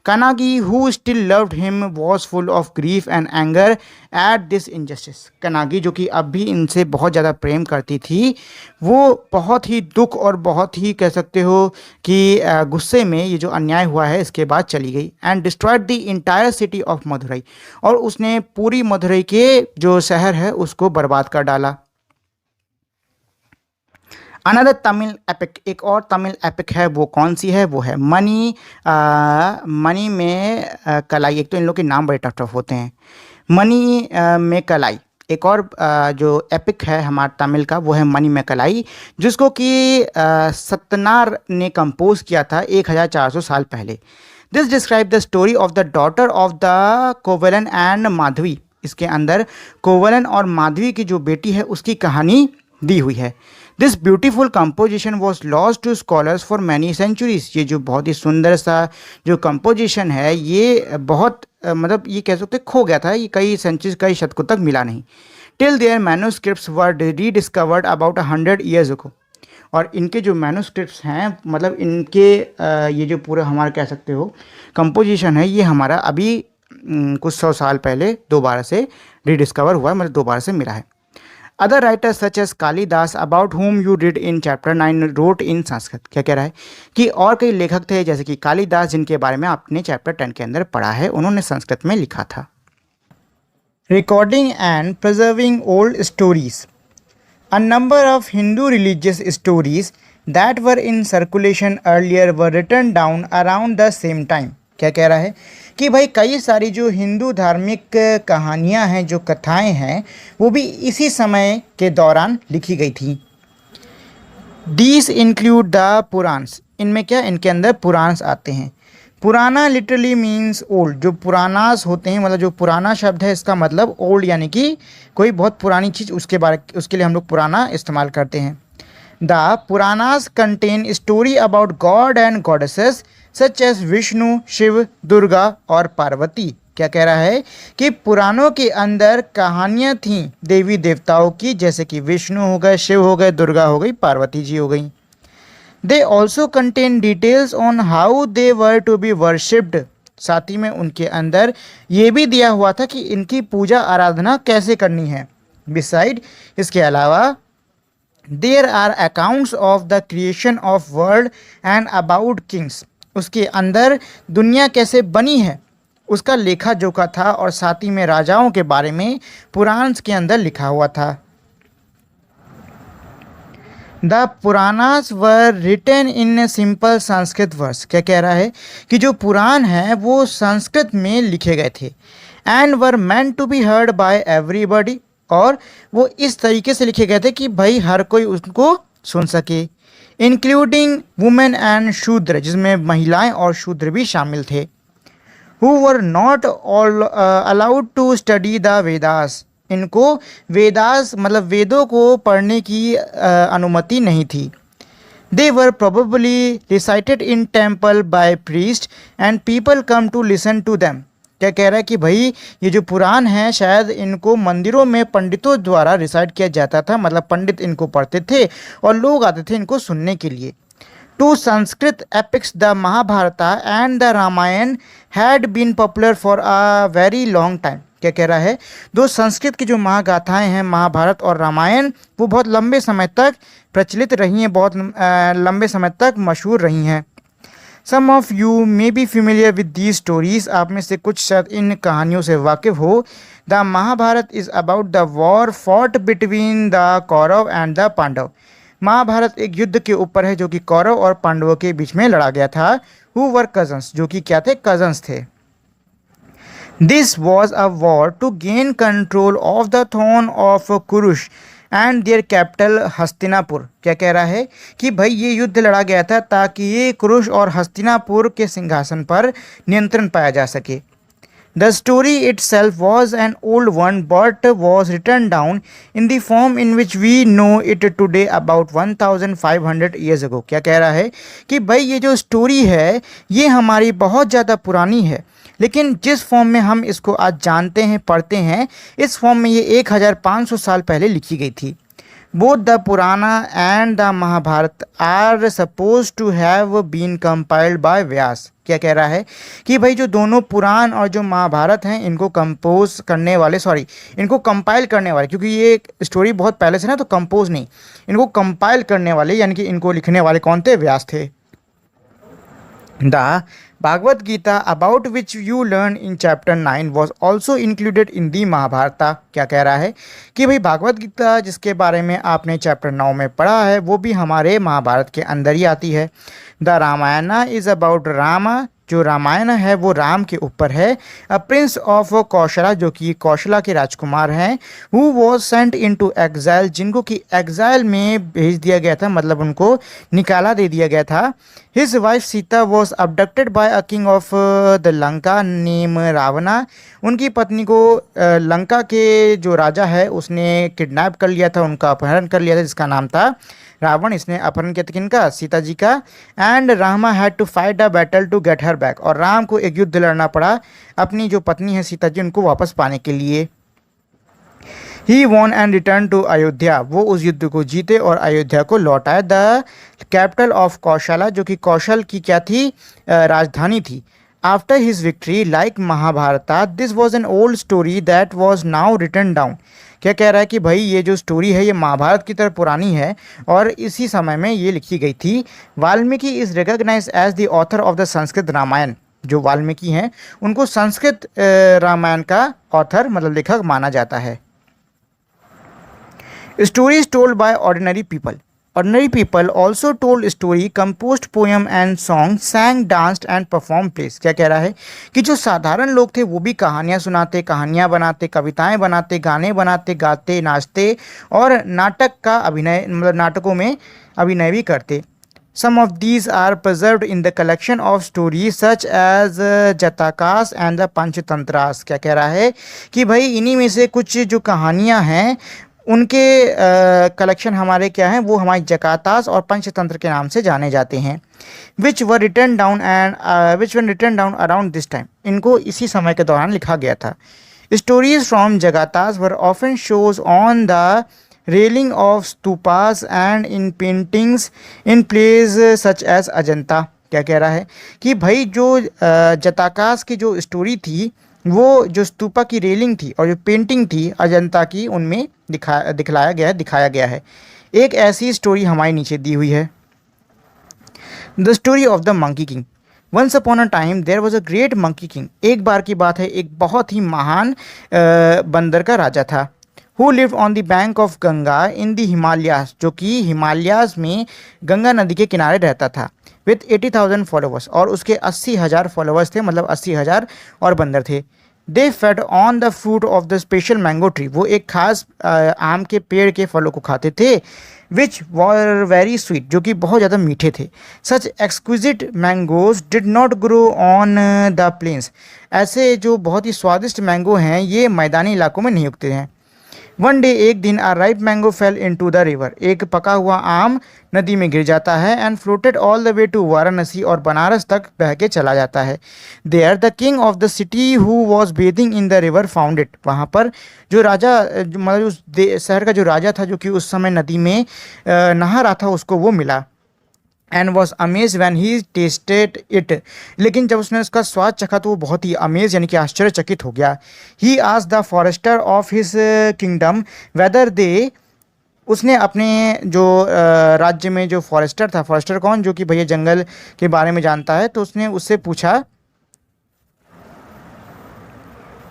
Kanagi, who still loved him, was full of grief and anger at this injustice. Kanagi, जो कि अब भी इनसे बहुत ज़्यादा प्रेम करती थी, वो बहुत ही दुख और बहुत ही कह सकते हो कि गुस्से में ये जो अन्याय हुआ है इसके बाद चली गई। And destroyed the entire city of Madurai, और उसने पूरी मदुरई के जो शहर है उसको बर्बाद कर डाला। अनदर तमिल एपिक, एक और तमिल एपिक है, वो कौन सी है? वो है मनी में कलाई। एक तो इन लोग के नाम बड़े टफ टफ होते हैं। मनी में कलाई, एक और जो एपिक है हमारा तमिल का वो है मनी में कलाई, जिसको कि सत्तनार ने कंपोज किया था 1400 साल पहले। This describe the story of the daughter of the कोवलन and Madhavi. इसके अंदर कोवलन और माधवी की जो बेटी है उसकी कहानी दी हुई है। This beautiful composition was lost to scholars for many centuries. ये जो बहुत ही सुंदर सा जो कंपोजिशन है ये बहुत मतलब ये कह सकते खो गया था, ये कई सेंचुरीज कई शतकों तक मिला नहीं। Till their manuscripts were rediscovered about 100 years ago. और इनके जो मैन्यूस्क्रिप्ट्स हैं मतलब इनके ये जो पूरा हमारा कह सकते हो कंपोजिशन है ये हमारा अभी कुछ 100 साल पहले दोबारा से रीडिस्कवर हुआ है, मतलब दोबारा से मिला है। Other writers such as Kalidas, about whom you read in chapter 9, wrote in Sanskrit. क्या कह रहा है कि और कई लेखक थे जैसे कि कालिदास जिनके बारे में आपने चैप्टर 10 के अंदर पढ़ा है, उन्होंने संस्कृत में लिखा था। Recording and preserving old stories. A number of Hindu religious stories that were in circulation earlier were written down around the same time. क्या कह रहा है कि भाई कई सारी जो हिंदू धार्मिक कहानियाँ हैं, जो कथाएं हैं, वो भी इसी समय के दौरान लिखी गई थी। These include the Puranas. इनमें क्या, इनके अंदर पुराण्स आते हैं। पुराना लिटरली मीन्स ओल्ड। जो पुरानास होते हैं मतलब जो पुराना शब्द है इसका मतलब ओल्ड, यानी कि कोई बहुत पुरानी चीज़, उसके लिए हम लोग पुराना इस्तेमाल करते हैं। The Puranas contain story about god and goddesses such as Vishnu, Shiva, Durga और पार्वती। क्या कह रहा है कि पुराणों के अंदर कहानियाँ थीं देवी देवताओं की, जैसे कि विष्णु हो गए, शिव हो गए, दुर्गा हो गई, पार्वती जी हो गई। They also contain details on how they were to be worshipped. साथ ही में उनके अंदर ये भी दिया हुआ था कि इनकी पूजा आराधना कैसे करनी है। बिसाइड, इसके अलावा there are accounts of the creation of world and about kings. उसके अंदर दुनिया कैसे बनी है उसका लेखा जोखा था, और साथ ही में राजाओं के बारे में पुराण्स के अंदर लिखा हुआ था। The Puranas were written in simple Sanskrit verse. क्या कह रहा है कि जो पुराण हैं वो संस्कृत में लिखे गए थे। And were meant to be heard by everybody, और वो इस तरीके से लिखे गए थे कि भाई हर कोई उसको सुन सके, इंक्लूडिंग वुमेन एंड शूद्र, जिसमें महिलाएं और शूद्र भी शामिल थे, who were not all allowed to study the Vedas, इनको वेदास मतलब वेदों को पढ़ने की अनुमति नहीं थी। They were probably recited in temple by priest and people come to listen to them। क्या कह रहा है कि भाई ये जो पुराण है शायद इनको मंदिरों में पंडितों द्वारा रिसाइट किया जाता था, मतलब पंडित इनको पढ़ते थे और लोग आते थे इनको सुनने के लिए। Two Sanskrit epics the Mahabharata and the Ramayana had been popular for a very long time. क्या कह रहा है, दो संस्कृत की जो महागाथाएं हैं महाभारत और रामायण वो बहुत लंबे समय तक प्रचलित रही हैं, बहुत लंबे समय तक मशहूर रही हैं। Some of you may be familiar with these stories, आप में से कुछ शायद इन कहानियों से वाकिफ हो। The Mahabharata is about the war fought between the Kaurava and the Pandava. Mahabharata एक युद्ध के ऊपर है जो कि कौरव और पांडवों के बीच में लड़ा गया था। हु वर कजन्स, जो कि क्या थे, कजन्स थे। This was a war to gain control of the throne of Kurus and their capital Hastinapur. क्या कह रहा है कि भाई ये युद्ध लड़ा गया था ताकि ये कुरुश और हस्तिनापुर के सिंहासन पर नियंत्रण पाया जा सके। The story itself was an old one but was written down in the form in which we know it today about 1500 years ago। क्या कह रहा है कि भाई ये जो स्टोरी है ये हमारी बहुत ज़्यादा पुरानी है, लेकिन जिस फॉर्म में हम इसको आज जानते हैं पढ़ते हैं इस फॉर्म में ये 1500 साल पहले लिखी गई थी। Both the Purana and the Mahabharata are suppose to have been compiled by Vyasa. क्या कह रहा है कि भाई जो दोनों पुराण और जो महाभारत हैं इनको इनको कंपाइल करने वाले, क्योंकि ये स्टोरी बहुत पहले से ना, तो कंपोज नहीं, इनको कंपाइल करने वाले यानी कि इनको लिखने वाले कौन थे, व्यास थे। The Bhagavad Gita about which you learn in chapter 9 was also included in the Mahabharata. क्या कह रहा है कि भाई भागवत गीता जिसके बारे में आपने चैप्टर 9 में पढ़ा है वो भी हमारे महाभारत के अंदर ही आती है। The Ramayana is about Rama, जो रामायण है वो राम के ऊपर है। अ प्रिंस ऑफ कौशला, जो कि कौशला के राजकुमार हैं। Who was sent into exile, जिनको कि एग्जाइल में भेज दिया गया था, मतलब उनको निकाला दे दिया गया था। His wife Sita was abducted by a king of the Lanka name Ravana. उनकी पत्नी को लंका के जो राजा है उसने किडनैप कर लिया था, उनका अपहरण कर लिया था, जिसका नाम था रावण। इसने अपहरण किया था किनका, सीता जी का। And Rama had to fight a battle to get her back, और राम को एक युद्ध लड़ना पड़ा अपनी जो पत्नी है सीता जी उनको वापस पाने के लिए। He won and return to Ayodhya, वो उस युद्ध को जीते और अयोध्या को लौटाए। द कैपिटल ऑफ कौशला, जो कि कौशल की क्या थी, राजधानी थी। After his victory like Mahabharata this was an old story that was now written down. क्या कह रहा है कि भाई ये जो स्टोरी है ये महाभारत की तरह पुरानी है और इसी समय में ये लिखी गई थी। Valmiki is recognised as the author of the Sanskrit Ramayana, जो वाल्मीकि हैं उनको संस्कृत रामायण का ऑथर मतलब लेखक माना जाता है। Stories told by ordinary people, ordinary people also told story, composed poem and song, sang, danced and performed plays। क्या कह रहा है कि जो साधारण लोग थे वो भी कहानियाँ सुनाते, कहानियाँ बनाते, कविताएं बनाते, गाने बनाते, गाते, नाचते और नाटक का अभिनय मतलब नाटकों में अभिनय भी करते। Some of these are preserved in the collection of stories such as Jatakas and the Panchतंत्रास। क्या कह रहा है कि भाई इन्हीं में से कुछ जो कहानियाँ हैं उनके कलेक्शन हमारे क्या हैं, वो हमारे जकातास और पंचतंत्र के नाम से जाने जाते हैं। Which were written down around this time, इनको इसी समय के दौरान लिखा गया था। Stories from Jatakas were often shows on the railing of stupas and in paintings in place such as Ajanta. क्या कह रहा है कि भाई जो जताकास की जो स्टोरी थी वो जो स्तूपा की रेलिंग थी और जो पेंटिंग थी अजंता की उनमें दिखाया गया है। एक ऐसी स्टोरी हमारे नीचे दी हुई है। The story of the monkey king. Once upon a time there was a great monkey king. एक बार की बात है, एक बहुत ही महान बंदर का राजा था। Who lived on the bank of Ganga in the Himalayas, जो कि हिमालयाज में गंगा नदी के किनारे रहता था। विथ 80,000 फॉलोवर्स, और उसके 80,000 फॉलोवर्स थे, मतलब 80,000 और बंदर थे। They fed on the fruit of the special mango tree, वो एक खास आम के पेड़ के फलों को खाते थे, विच वर वेरी स्वीट, जो कि बहुत ज़्यादा मीठे थे। Such exquisite mangoes did not grow on the plains, ऐसे जो बहुत ही स्वादिष्ट मैंगो हैं ये मैदानी इलाकों में नहीं उगते हैं। वन डे, एक दिन, a ripe mango fell into the river, एक पका हुआ आम नदी में गिर जाता है, and floated all the way to Varanasi, और बनारस तक बह के चला जाता है। There the king of the city who was bathing in the river found it, वहाँ पर जो राजा मतलब उस शहर का जो राजा था जो कि उस समय नदी में नहा रहा था, उसको वो मिला। And was amaze when he tested it, लेकिन जब उसने उसका स्वाद चखा तो वो बहुत ही अमेज यानी कि आश्चर्यचकित हो गया। ही आज the forester of his kingdom whether they, उसने अपने जो राज्य में जो फॉरेस्टर था, फॉरेस्टर कौन, जो कि भैया जंगल के बारे में जानता है, तो उसने उससे पूछा,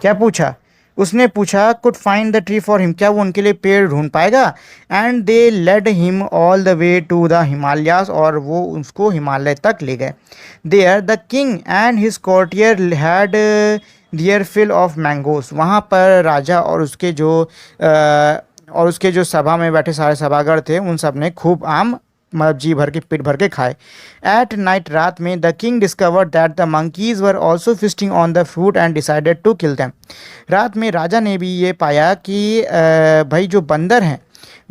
क्या पूछा, उसने पूछा could find the tree for him, क्या वो उनके लिए पेड़ ढूंढ पाएगा। And they led him all the way to the Himalayas, और वो उसको हिमालय तक ले गए। There the king and his courtier had their fill of mangoes, वहाँ पर राजा और उसके जो सभा में बैठे सारे सभागण थे, उन सब ने खूब आम मतलब जी भर के पेट भर के खाए। एट नाइट, रात में, the king discovered that the monkeys were also feasting on the fruit and decided to kill them, रात में राजा ने भी ये पाया कि भाई जो बंदर हैं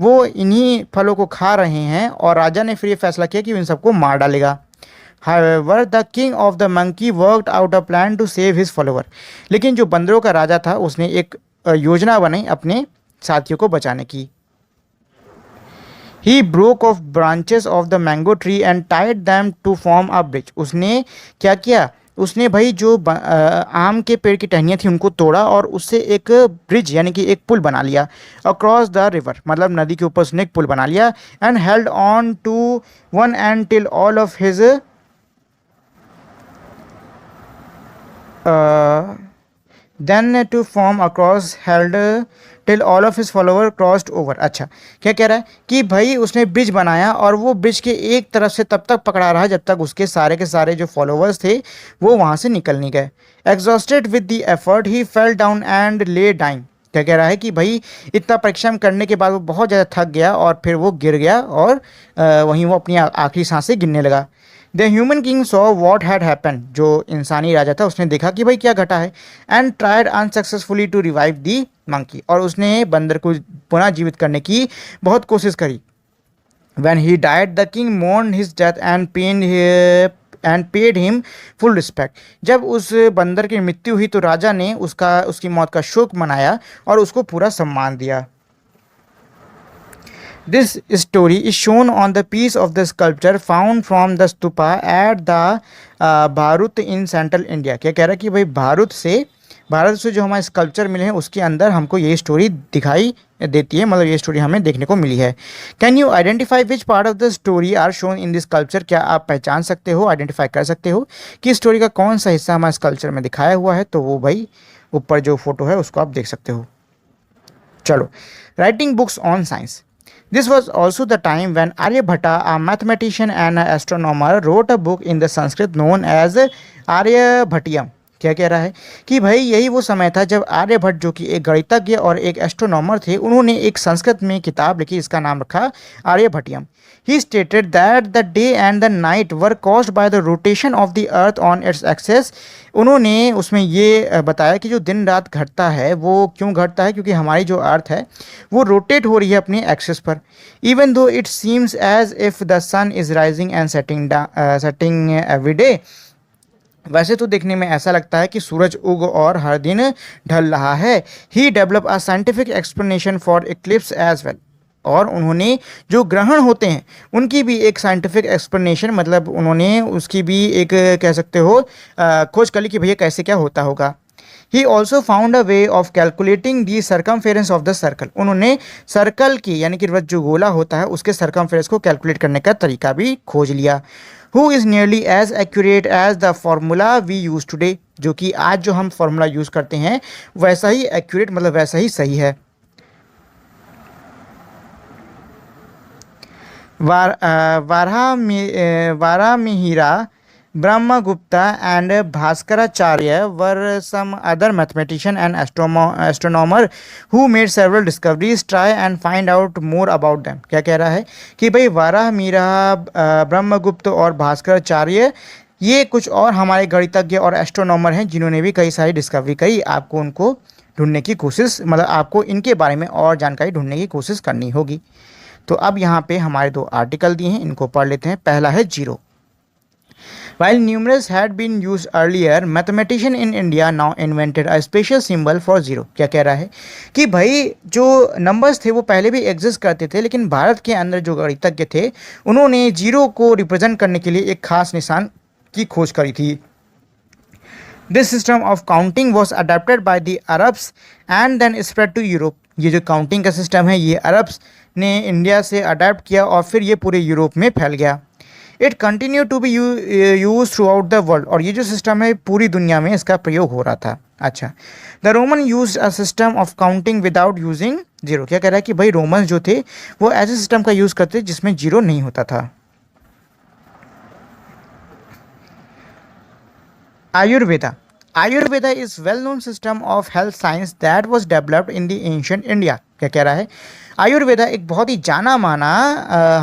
वो इन्हीं फलों को खा रहे हैं, और राजा ने फिर ये फैसला किया कि इन सबको मार डालेगा। However, the king of the monkey worked out a plan to save his follower, लेकिन जो बंदरों का राजा था उसने एक योजना बनाई अपने साथियों को बचाने की। He broke off branches of the mango tree and tied them to form a bridge, उसने क्या किया, उसने भाई जो आम के पेड़ की टहनियाँ थी उनको तोड़ा और उससे एक ब्रिज यानी कि एक पुल बना लिया। अक्रॉस द रिवर, मतलब नदी के ऊपर उसने एक पुल बना लिया। And held on to one end till all of his then to form across held till all of his follower crossed over. अच्छा, क्या कह रहा है कि भाई उसने ब्रिज बनाया और वो ब्रिज के एक तरफ से तब तक पकड़ा रहा जब तक उसके सारे के सारे जो फॉलोवर्स थे वो वहाँ से निकल नहीं गए। Exhausted with the effort he fell down and ले डाइंग, क्या कह रहा है कि भाई इतना परिश्रम करने के बाद वो बहुत ज़्यादा थक गया और फिर वो गिर गया और वहीं वो अपनी आखिरी सांसें गिनने लगा। The human king saw what had happen, जो इंसानी राजा था उसने देखा कि भाई क्या घटा है। And tried unsuccessfully to revive the monkey, और उसने बंदर को पुनः जीवित करने की बहुत कोशिश करी। When he died, the king mourned his death and paid him full respect. जब उस बंदर की मृत्यु हुई तो राजा ने उसकी मौत का शोक मनाया और उसको पूरा सम्मान दिया। This story is shown on the piece of the sculpture found from the stupa at the Bharut in central India. क्या कह रहा है कि भाई भारत से जो हमारे स्कल्पचर मिले हैं उसके अंदर हमको ये स्टोरी दिखाई देती है, मतलब ये स्टोरी हमें देखने को मिली है। Can you identify which part of the story are shown in this sculpture, क्या आप पहचान सकते हो, आइडेंटिफाई कर सकते हो कि स्टोरी का कौन सा हिस्सा हमारे स्कल्पचर में दिखाया हुआ है? तो वो भाई ऊपर जो फोटो है उसको आप देख सकते हो। चलो, writing books on science. This was also the time when Aryabhatta, a mathematician and an astronomer, wrote a book in the Sanskrit known as Aryabhattiyam. क्या कह रहा है कि भाई यही वो समय था जब आर्यभट्ट, जो कि एक गणितज्ञ और एक एस्ट्रोनॉमर थे, उन्होंने एक संस्कृत में किताब लिखी, इसका नाम रखा Aryabhatiyam. He stated that the day and the night were caused by the rotation of the earth on its axis. उन्होंने उसमें ये बताया कि जो दिन रात घटता है वो क्यों घटता है, क्योंकि हमारी जो अर्थ है वो रोटेट हो रही है अपने एक्सेस पर। Even though it seems as if the sun is rising and setting every day, वैसे तो देखने में ऐसा लगता है कि सूरज उग और हर दिन ढल रहा है। He develop a scientific explanation for eclipse as well, और उन्होंने जो ग्रहण होते हैं उनकी भी एक साइंटिफिक एक्सप्लेनेशन, मतलब उन्होंने उसकी भी एक कह सकते हो खोज कर ली कि भैया कैसे क्या होता होगा। He also found a way of calculating the circumference of the circle, उन्होंने सर्कल की यानी कि जो गोला होता है उसके सर्कमफेरेंस को कैलकुलेट करने का तरीका भी खोज लिया। Who is nearly as accurate as the formula we use today, जो कि आज जो हम फॉर्मूला यूज़ करते हैं वैसा ही एक्यूरेट, मतलब वैसा ही सही है। वारामिहिरा Brahmagupta and Bhaskaracharya were some other mathematician and astronomer who made several discoveries. Try and find out more about them. क्या कह रहा है कि भाई वाराह मीरा, ब्रह्मगुप्त और भास्कराचार्य ये कुछ और हमारे गणितज्ञ और एस्ट्रोनॉमर हैं जिन्होंने भी कई सारी डिस्कवरी करी। आपको उनको ढूंढने की कोशिश, मतलब आपको इनके बारे में और जानकारी ढूंढने की कोशिश करनी होगी। तो अब यहाँ पे हमारे दो आर्टिकल दिए हैं, इनको पढ़ लेते हैं। पहला है zero. While numerals had been used earlier, mathematician in India now invented a special symbol for zero. क्या कह रहा है कि भाई जो नंबर्स थे वो पहले भी एग्जिस्ट करते थे, लेकिन भारत के अंदर जो गणितज्ञ थे उन्होंने जीरो को रिप्रेजेंट करने के लिए एक खास निशान की खोज करी थी। This system of counting was adapted by the Arabs and then spread to Europe. ये जो काउंटिंग का सिस्टम है ये अरब्स ने इंडिया से अडेप्ट किया और फिर ये पूरे यूरोप में फैल गया। It continue to be use throughout the world, और ये जो सिस्टम है पूरी दुनिया में इसका प्रयोग हो रहा था। अच्छा, the Roman use a system of counting without using zero. क्या कह रहा है कि भाई रोमन जो थे वो ऐसे सिस्टम का यूज करते जिसमें जीरो नहीं होता था। Ayurveda. Ayurveda is well-known system of health science that was developed in the ancient India. क्या कह रहा है? आयुर्वेदा एक बहुत ही जाना माना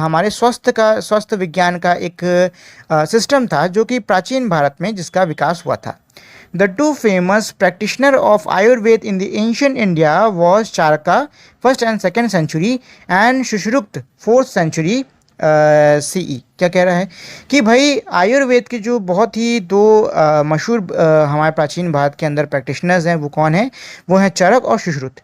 हमारे स्वास्थ्य विज्ञान का एक सिस्टम था जो कि प्राचीन भारत में जिसका विकास हुआ था। The two famous practitioner of Ayurveda in the ancient India was Charaka, 1st and 2nd century, and Shushruta, 4th century CE। क्या कह रहा है कि भाई आयुर्वेद के जो बहुत ही दो मशहूर हमारे प्राचीन भारत के अंदर प्रैक्टिशनर्स हैं वो कौन है? वो हैं चरक और Sushruta.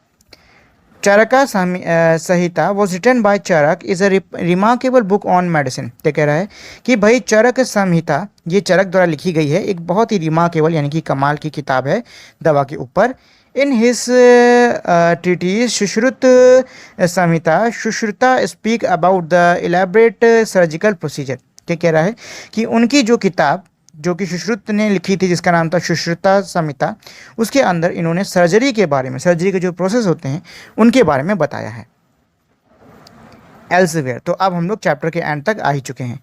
Charaka Samhita was written by Charaka, is a remarkable book on medicine. क्या कह रहा है कि भाई चरक संहिता ये चरक द्वारा लिखी गई है, एक बहुत ही रिमार्केबल यानी कि कमाल की किताब है दवा के ऊपर। In his treatise Sushruta Samhita, Sushruta speak about the elaborate surgical procedure. क्या कह रहा है कि उनकी जो किताब जो कि सुश्रुत ने लिखी थी जिसका नाम था सुश्रुता संहिता, उसके अंदर इन्होंने सर्जरी के बारे में, सर्जरी के जो प्रोसेस होते हैं उनके बारे में बताया है। एल्सवेयर। तो अब हम लोग चैप्टर के एंड तक आ ही चुके हैं।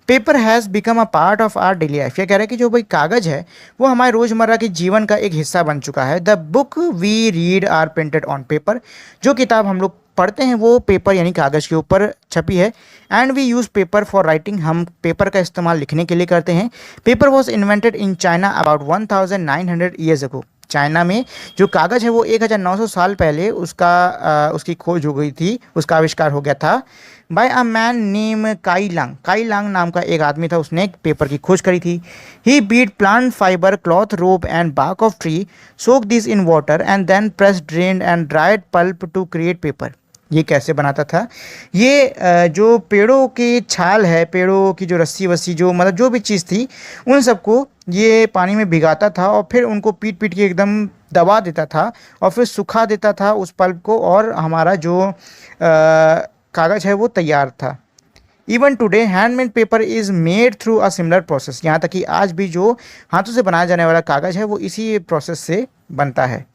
Paper has become a part of our daily life. ये कह रहा है कि जो भाई कागज़ है वो हमारे रोज़मर्रा के जीवन का एक हिस्सा बन चुका है। The book we read are printed on paper. जो किताब हम लोग पढ़ते हैं वो पेपर यानी कागज़ के ऊपर छपी है। And we use paper for writing. हम पेपर का इस्तेमाल लिखने के लिए करते हैं। Paper was invented in China about 1900 years ago. China में जो कागज़ है वो 1900 साल पहले उसकी खोज हो गई थी, उसका आविष्कार हो गया था बाय अ मैन नेम काई लांग। काई लांग नाम का एक आदमी था, उसने एक पेपर की खोज करी थी। He beat plant fibre, cloth, rope and bark of tree, soak this in water and then press, drained and dried pulp to create paper. ये कैसे बनाता था? ये जो पेड़ों की छाल है, पेड़ों की जो रस्सी वस्सी जो मतलब जो भी चीज़ थी उन सबको ये पानी में भिगाता था और फिर उनको पीट पीट के एकदम दबा देता था और फिर सुखा देता था उस पल्प को, और हमारा जो कागज़ है वो तैयार था। Even today handmade paper is made through a similar process. यहाँ तक कि आज भी जो हाथों से बनाया जाने वाला कागज़ है वो इसी प्रोसेस से बनता है।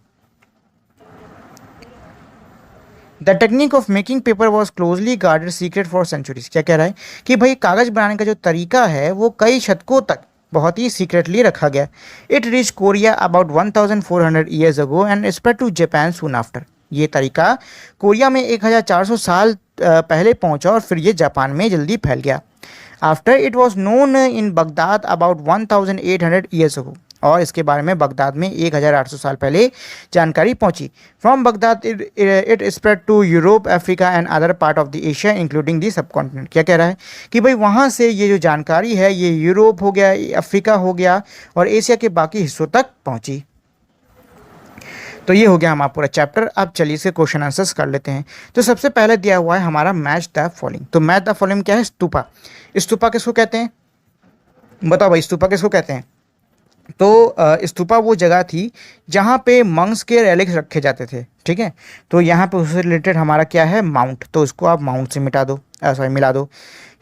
The technique of making paper was closely guarded secret for centuries. क्या कह रहा है कि भाई कागज़ बनाने का जो तरीका है वो कई शतकों तक बहुत ही सीक्रेटली रखा गया। It reach Korea about 1400 years ago and spread to Japan soon after. ये तरीका कोरिया में 1400 साल पहले पहुंचा और फिर ये जापान में जल्दी फैल गया। After it was known in Baghdad about 1800 years ago. और इसके बारे में बगदाद में 1800 साल पहले जानकारी पहुंची। From Baghdad it spread to Europe, Africa and other part of the Asia including the subcontinent. क्या कह रहा है कि भाई वहाँ से ये जो जानकारी है ये यूरोप हो गया, अफ्रीका हो गया और एशिया के बाकी हिस्सों तक पहुँची। तो ये हो गया हमारा पूरा चैप्टर। अब चलिए इसके क्वेश्चन आंसर्स कर लेते हैं। तो सबसे पहले दिया हुआ है हमारा मैच द फॉलोइंग। तो मैच द फॉलोइंग क्या है? स्तूपा। स्तूपा किसको कहते हैं? बताओ भाई, स्तूपा किसको कहते हैं? तो स्तूपा वो जगह थी जहाँ पे मंक्स के रेलिक्स रखे जाते थे। ठीक है, तो यहाँ पे उससे रिलेटेड हमारा क्या है? माउंट। तो इसको आप माउंट से मिला दो।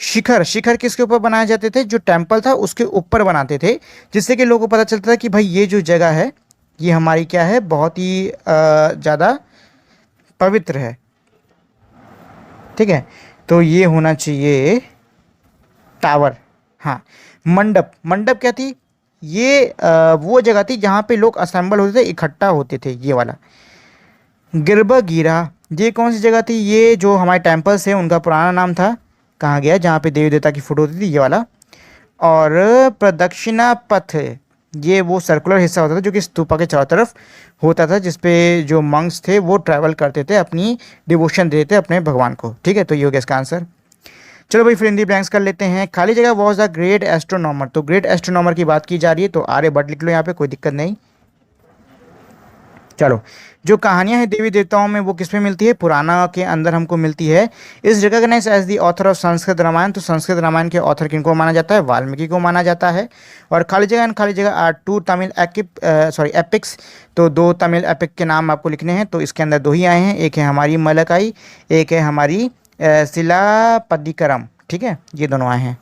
शिखर। शिखर किसके ऊपर बनाए जाते थे? जो टेम्पल था उसके ऊपर बनाते थे, जिससे कि लोगों को पता चलता था कि भाई ये जो जगह है ये हमारी क्या है? बहुत ही ज़्यादा पवित्र है। ठीक है, तो ये होना चाहिए टावर। हाँ, मंडप, मंडप क्या थी? ये वो जगह थी जहाँ पे लोग असेंबल होते थे, इकट्ठा होते थे, ये वाला। गर्भगृह, ये कौन सी जगह थी? ये जो हमारे टेम्पल्स है उनका पुराना नाम था। कहाँ गया? जहाँ पे देवी देवता की फोटो होती थी, ये वाला। और प्रदक्षिणा पथ, ये वो सर्कुलर हिस्सा होता था जो कि स्तूपा के चारों तरफ होता था, जिसपे जो मंक्स थे वो ट्रैवल करते थे, अपनी डिवोशन देते थे अपने भगवान को। ठीक है, तो ये हो गया इसका आंसर। चलो भाई, फिर हिंदी ब्लैंक्स कर लेते हैं। खाली जगह वॉज द ग्रेट एस्ट्रोनॉमर, तो ग्रेट एस्ट्रोनॉमर की बात की जा रही है, तो आर्यभट्ट लिख लो यहाँ पे, कोई दिक्कत नहीं। चलो, जो कहानियां हैं देवी देवताओं में वो किस में मिलती है? पुराना के अंदर हमको मिलती है। Is recognise as the author of Sanskrit Ramayana, तो संस्कृत रामायण के ऑथर किनको माना जाता है? वाल्मीकि को माना जाता है। और खाली जगह एंड खाली जगह आर टू तमिल एपिक्स, तो दो तमिल एपिक के नाम आपको लिखने हैं, तो इसके अंदर दो ही आए हैं, एक है हमारी मलकाई, एक है हमारी शिलापदिकरम। ठीक है, ये दोनों आए हैं।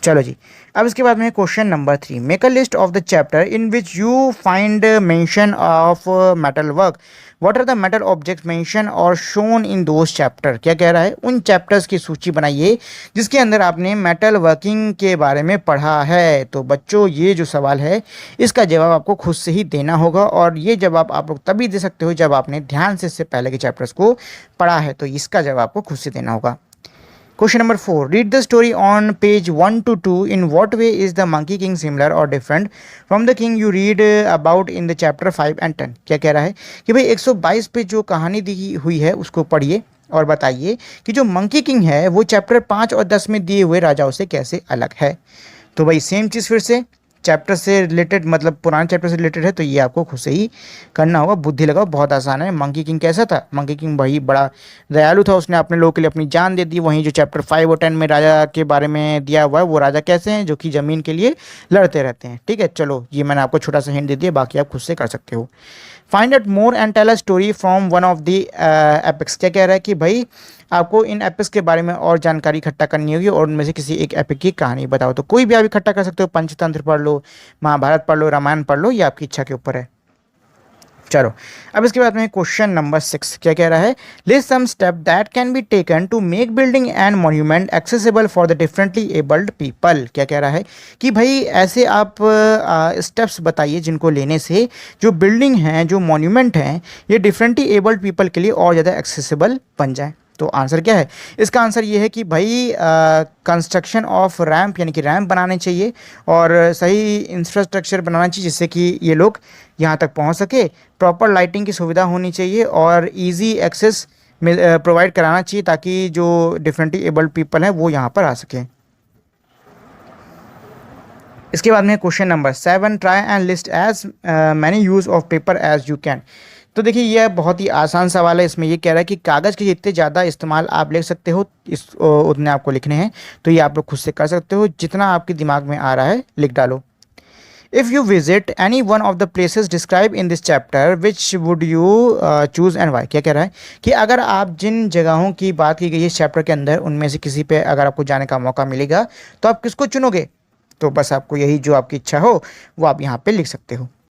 चलो जी, अब इसके बाद में question number 3, make a list of the chapter in which you find mention of metal work. What are the metal objects mention or shown in those chapter. क्या कह रहा है? उन चैप्टर्स की सूची बनाइए जिसके अंदर आपने मेटल वर्किंग के बारे में पढ़ा है। तो बच्चों, ये जो सवाल है इसका जवाब आपको खुद से ही देना होगा, और ये जवाब आप लोग तभी दे सकते हो जब आपने ध्यान से इससे पहले के चैप्टर्स को पढ़ा है, तो इसका जवाब आपको खुद से देना होगा। Question number 4. Read the story on page 1 to 2. In what way is the Monkey King similar or different from the king you read about in the chapter 5 and 10? क्या कह रहा है कि भाई 122 पे जो कहानी दी हुई है उसको पढ़िए और बताइए कि जो मंकी किंग है वो चैप्टर 5 और 10 में दिए हुए राजाओं से कैसे अलग है। तो भाई सेम चीज़ फिर से, चैप्टर से रिलेटेड, मतलब पुराने चैप्टर से रिलेटेड है, तो ये आपको खुद से ही करना होगा। बुद्धि लगाओ, बहुत आसान है। मंकी किंग कैसा था? मंकी किंग भाई बड़ा दयालु था, उसने अपने लोगों के लिए अपनी जान दे दी। वहीं जो चैप्टर 5 और 10 में राजा के बारे में दिया हुआ है, वो राजा कैसे हैं? जो कि ज़मीन के लिए लड़ते रहते हैं। ठीक है, चलो ये मैंने आपको छोटा सा हिंट दे दिया, बाकी आप खुद से कर सकते हो। Find out more and tell a story from one of the epics. क्या कह रहा है कि भाई आपको इन एपिक्स के बारे में और जानकारी इकट्ठा करनी होगी और उनमें से किसी एक एपिक की कहानी बताओ। तो कोई भी आप इकट्ठा कर सकते हो, पंचतंत्र पढ़ लो, महाभारत पढ़ लो, रामायण पढ़ लो, ये आपकी इच्छा के ऊपर है। चलो, अब इसके बाद में क्वेश्चन नंबर 6 क्या कह रहा है? List some step that can be taken to make building and monument accessible for the differently abled people. क्या कह रहा है कि भाई ऐसे आप स्टेप्स बताइए जिनको लेने से जो बिल्डिंग हैं, जो मॉन्यूमेंट हैं, ये डिफरेंटली एबल्ड पीपल के लिए और ज़्यादा एक्सेसिबल बन जाए। तो आंसर क्या है? इसका आंसर ये है कि भाई कंस्ट्रक्शन ऑफ रैंप, यानी कि रैंप बनाने चाहिए और सही इंफ्रास्ट्रक्चर बनाना चाहिए जिससे कि ये लोग यहाँ तक पहुँच सके। प्रॉपर लाइटिंग की सुविधा होनी चाहिए और इजी एक्सेस प्रोवाइड कराना चाहिए ताकि जो डिफरेंटली एबल्ड पीपल हैं वो यहाँ पर आ सकें। इसके बाद में question number 7, try and list as many use of paper as you can. तो देखिए यह बहुत ही आसान सवाल है। इसमें ये कह रहा है कि कागज़ के जितने ज़्यादा इस्तेमाल आप ले सकते हो उतने आपको लिखने हैं। तो ये आप लोग खुद से कर सकते हो, जितना आपके दिमाग में आ रहा है लिख डालो। If you visit any one of the places describe in this chapter which would you choose and why. क्या कह रहा है कि अगर आप जिन जगहों की बात की गई है इस चैप्टर के अंदर, उनमें से किसी पे अगर आपको जाने का मौका मिलेगा तो आप किसको चुनोगे? तो बस आपको यही जो आपकी इच्छा हो वो आप यहाँ पे लिख सकते हो।